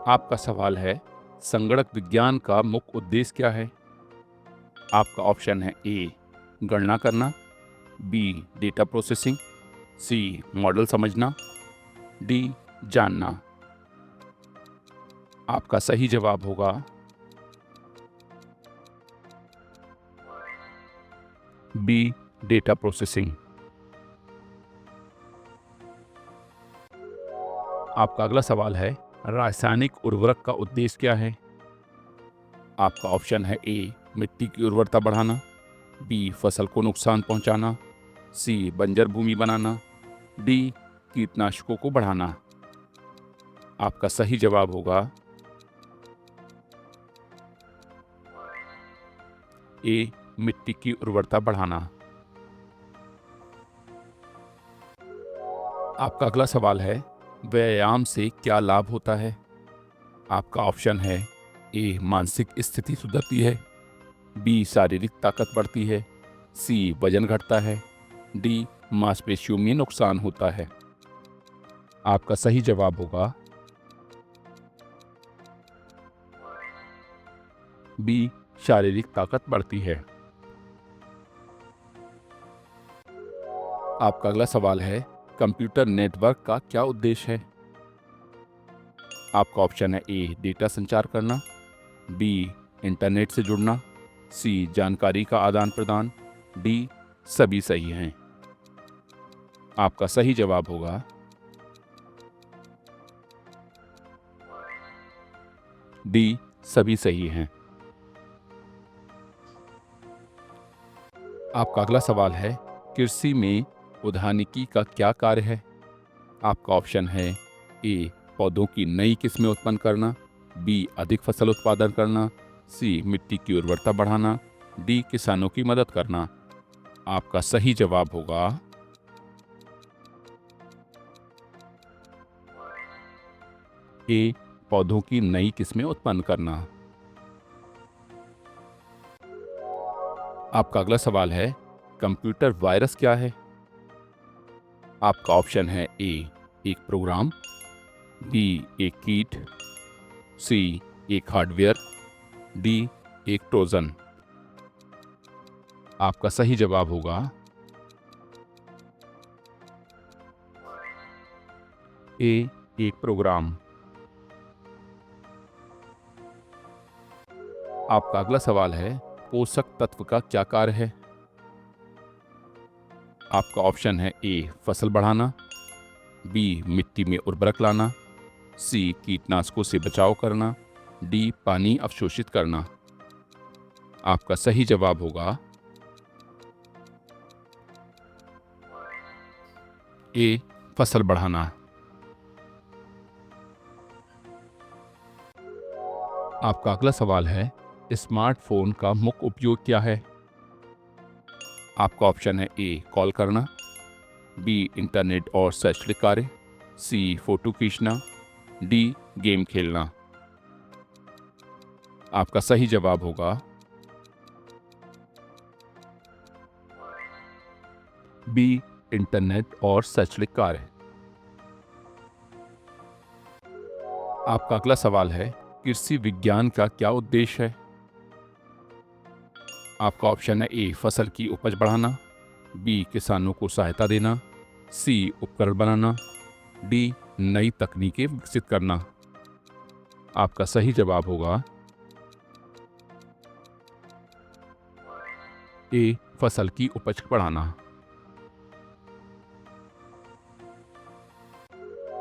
आपका सवाल है, संगणक विज्ञान का मुख्य उद्देश्य क्या है? आपका ऑप्शन है ए गणना करना, बी डेटा प्रोसेसिंग, सी मॉडल समझना, डी जानना। आपका सही जवाब होगा बी डेटा प्रोसेसिंग। आपका अगला सवाल है, रासायनिक उर्वरक का उद्देश्य क्या है? आपका ऑप्शन है ए मिट्टी की उर्वरता बढ़ाना, बी फसल को नुकसान पहुंचाना, सी बंजर भूमि बनाना, डी कीटनाशकों को बढ़ाना। आपका सही जवाब होगा ए मिट्टी की उर्वरता बढ़ाना। आपका अगला सवाल है, व्यायाम से क्या लाभ होता है? आपका ऑप्शन है ए मानसिक स्थिति सुधरती है, बी शारीरिक ताकत बढ़ती है, सी वजन घटता है, डी मांसपेशियों में नुकसान होता है। आपका सही जवाब होगा बी शारीरिक ताकत बढ़ती है। आपका अगला सवाल है, कंप्यूटर नेटवर्क का क्या उद्देश्य है? आपका ऑप्शन है ए डेटा संचार करना, बी इंटरनेट से जुड़ना, सी जानकारी का आदान प्रदान, डी सभी सही हैं। आपका सही जवाब होगा डी सभी सही हैं। आपका अगला सवाल है, कृषि में उद्यानिकी का क्या कार्य है? आपका ऑप्शन है ए पौधों की नई किस्में उत्पन्न करना, बी अधिक फसल उत्पादन करना, सी मिट्टी की उर्वरता बढ़ाना, डी किसानों की मदद करना। आपका सही जवाब होगा ए पौधों की नई किस्में उत्पन्न करना। आपका अगला सवाल है, कंप्यूटर वायरस क्या है? आपका ऑप्शन है ए एक प्रोग्राम, बी एक कीट, सी एक हार्डवेयर, डी एक ट्रोजन। आपका सही जवाब होगा ए एक प्रोग्राम। आपका अगला सवाल है, पोषक तत्व का क्या कार्य है? आपका ऑप्शन है ए फसल बढ़ाना, बी मिट्टी में उर्वरक लाना, सी कीटनाशकों से बचाव करना, डी पानी अवशोषित करना। आपका सही जवाब होगा ए फसल बढ़ाना। आपका अगला सवाल है, स्मार्टफोन का मुख्य उपयोग क्या है? आपका ऑप्शन है ए कॉल करना, बी इंटरनेट और शैक्षणिक कार्य, सी फोटो खींचना, डी गेम खेलना। आपका सही जवाब होगा बी इंटरनेट और शैक्षणिक कार्य। आपका अगला सवाल है, कृषि विज्ञान का क्या उद्देश्य है? आपका ऑप्शन है ए फसल की उपज बढ़ाना, बी किसानों को सहायता देना, सी उपकरण बनाना, डी नई तकनीकें विकसित करना। आपका सही जवाब होगा ए फसल की उपज बढ़ाना।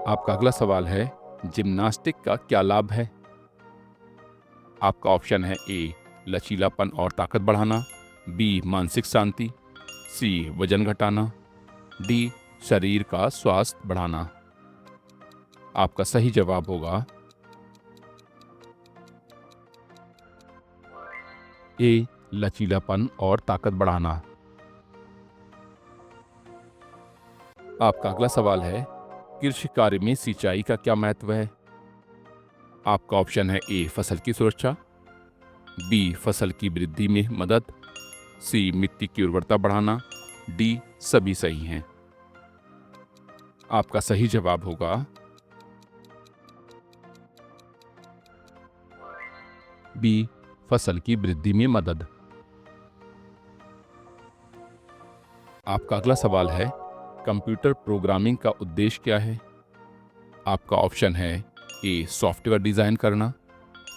आपका अगला सवाल है, जिम्नास्टिक का क्या लाभ है? आपका ऑप्शन है ए लचीलापन और ताकत बढ़ाना, बी मानसिक शांति, सी वजन घटाना, डी शरीर का स्वास्थ्य बढ़ाना। आपका सही जवाब होगा ए लचीलापन और ताकत बढ़ाना। आपका अगला सवाल है, कृषि कार्य में सिंचाई का क्या महत्व है? आपका ऑप्शन है ए फसल की सुरक्षा, बी फसल की वृद्धि में मदद, सी मिट्टी की उर्वरता बढ़ाना, डी सभी सही हैं। आपका सही जवाब होगा बी फसल की वृद्धि में मदद। आपका अगला सवाल है, कंप्यूटर प्रोग्रामिंग का उद्देश्य क्या है? आपका ऑप्शन है ए सॉफ्टवेयर डिजाइन करना,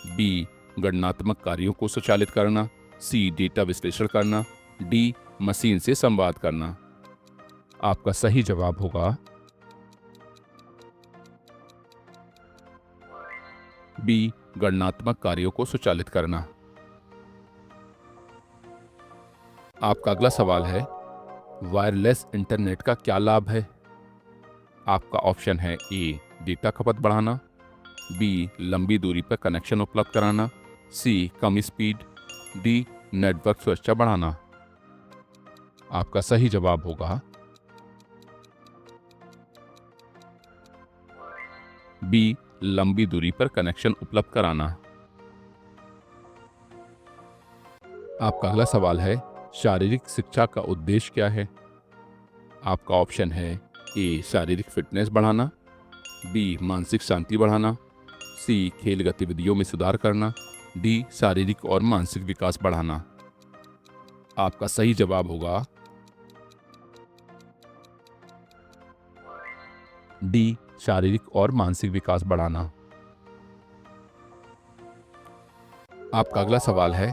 बी गणनात्मक कार्यों को स्वचालित करना, सी डेटा विश्लेषण करना, डी मशीन से संवाद करना। आपका सही जवाब होगा बी गणनात्मक कार्यों को स्वचालित करना। आपका अगला सवाल है, वायरलेस इंटरनेट का क्या लाभ है? आपका ऑप्शन है ए डेटा खपत बढ़ाना, बी लंबी दूरी पर कनेक्शन उपलब्ध कराना, सी कम स्पीड, डी नेटवर्क सुरक्षा बढ़ाना। आपका सही जवाब होगा बी लंबी दूरी पर कनेक्शन उपलब्ध कराना। आपका अगला सवाल है, शारीरिक शिक्षा का उद्देश्य क्या है? आपका ऑप्शन है ए शारीरिक फिटनेस बढ़ाना, बी मानसिक शांति बढ़ाना, सी खेल गतिविधियों में सुधार करना, डी शारीरिक और मानसिक विकास बढ़ाना। आपका सही जवाब होगा डी शारीरिक और मानसिक विकास बढ़ाना। आपका अगला सवाल है,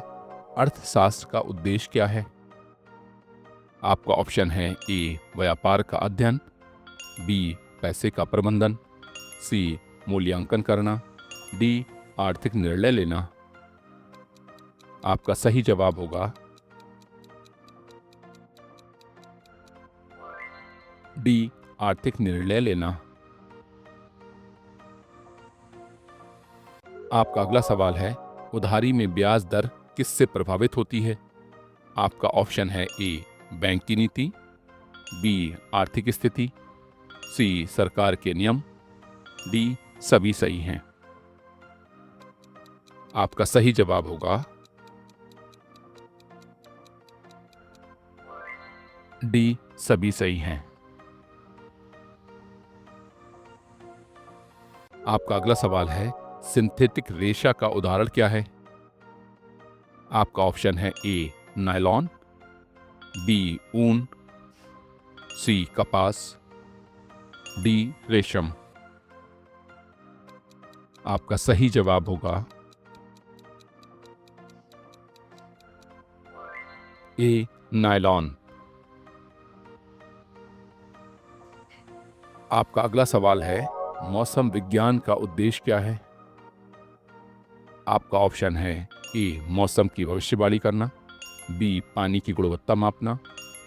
अर्थशास्त्र का उद्देश्य क्या है? आपका ऑप्शन है ए व्यापार का अध्ययन, बी पैसे का प्रबंधन, सी मूल्यांकन करना, डी आर्थिक निर्णय लेना। आपका सही जवाब होगा डी आर्थिक निर्णय लेना। आपका अगला सवाल है, उधारी में ब्याज दर किससे प्रभावित होती है? आपका ऑप्शन है ए बैंक की नीति, बी आर्थिक स्थिति, सी सरकार के नियम, डी सभी सही हैं। आपका सही जवाब होगा डी सभी सही हैं। आपका अगला सवाल है, सिंथेटिक रेशा का उदाहरण क्या है? आपका ऑप्शन है ए नायलॉन, बी ऊन, सी कपास, डी रेशम। आपका सही जवाब होगा ए नायलॉन। आपका अगला सवाल है, मौसम विज्ञान का उद्देश्य क्या है? आपका ऑप्शन है ए मौसम की भविष्यवाणी करना, बी पानी की गुणवत्ता मापना,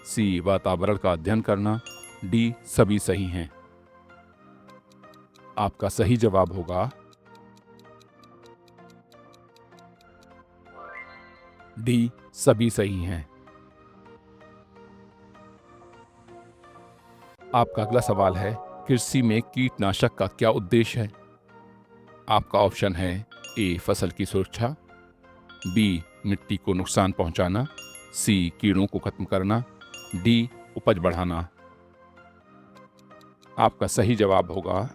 सी वातावरण का अध्ययन करना, डी सभी सही हैं। आपका सही जवाब होगा डी सभी सही हैं। आपका अगला सवाल है, कृषि में कीटनाशक का क्या उद्देश्य है? आपका ऑप्शन है ए फसल की सुरक्षा, बी मिट्टी को नुकसान पहुंचाना, सी कीड़ों को खत्म करना, डी उपज बढ़ाना। आपका सही जवाब होगा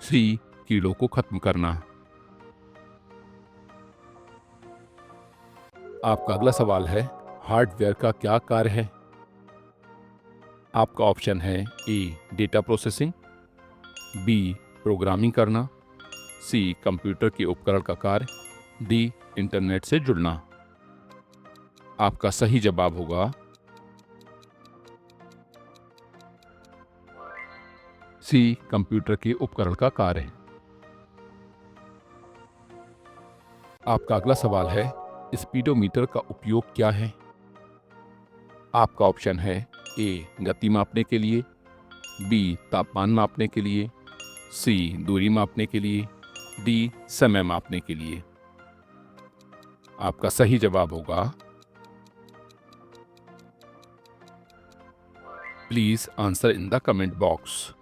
सी कीड़ों को खत्म करना। आपका अगला सवाल है, हार्डवेयर का क्या कार्य है? आपका ऑप्शन है ए डेटा प्रोसेसिंग, बी प्रोग्रामिंग करना, सी कंप्यूटर के उपकरण का कार्य, डी इंटरनेट से जुड़ना। आपका सही जवाब होगा सी कंप्यूटर के उपकरण का कार्य। आपका अगला सवाल है, स्पीडोमीटर का उपयोग क्या है? आपका ऑप्शन है ए गति मापने के लिए, बी तापमान मापने के लिए, सी दूरी मापने के लिए, डी समय मापने के लिए। आपका सही जवाब होगा please answer in the comment box.